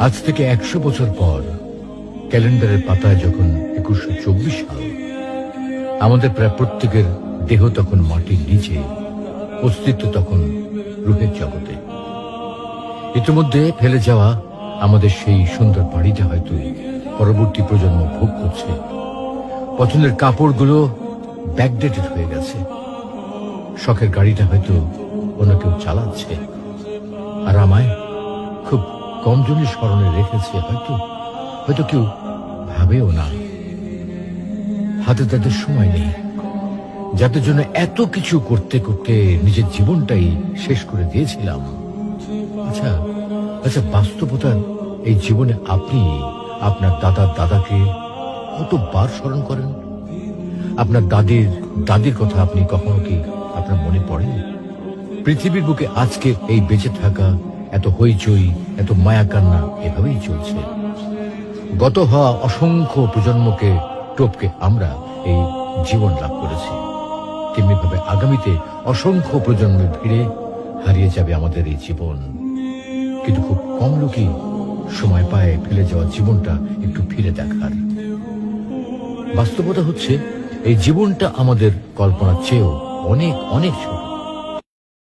আজ থেকে 100 বছর পর ক্যালেন্ডারের পাতায় যখন 2124 সাল, আমাদের প্রায় প্রত্যেকের দেহ তখন মাটির নিচে, অস্তিত্ব তখন রূহের জগতে। ইতিমধ্যে ফেলে যাওয়া আমাদের সেই সুন্দর বাড়িটা হয়তো পরবর্তী প্রজন্ম ভোগ করছে। পছন্দের কাপড়গুলো ব্যাকডেটেড হয়ে গেছে। শখের গাড়িটা হয়তো অন্য কেউ চালাচ্ছে, আর আমায় খুব কম জনের স্মরণে রেখেছে হয়তো কেউ ভাবেও না। হাতে তাদের সময় নেই, যাদের জন্য এত কিছু করতে করতে নিজের জীবনটাই শেষ করে দিয়েছিলাম। আচ্ছা, বাস্তবতার এই জীবনে আপনি আপনার দাদার দাদাকে কতবার স্মরণ করেন? আপনার দাদির কথা আপনি কখনো কি আপনার মনে পড়ে? পৃথিবীর বুকে আজকে এই বেঁচে থাকা, এত হইচই, এত মায়া কান্না এভাবেই চলছে। গত হওয়া অসংখ্য প্রজন্মকে টপকে আমরা এই জীবন লাভ করেছি। তেমনিভাবে আগামীতে অসংখ্য প্রজন্মের ভিড়ে হারিয়ে যাবে আমাদের এই জীবন। কিন্তু খুব কম লোকই সময় পায় ফেলে যাওয়া জীবনটা একটু ফিরে দেখার। বাস্তবতা হচ্ছে এই জীবনটা আমাদের কল্পনার চেয়েও অনেক অনেক ছোট।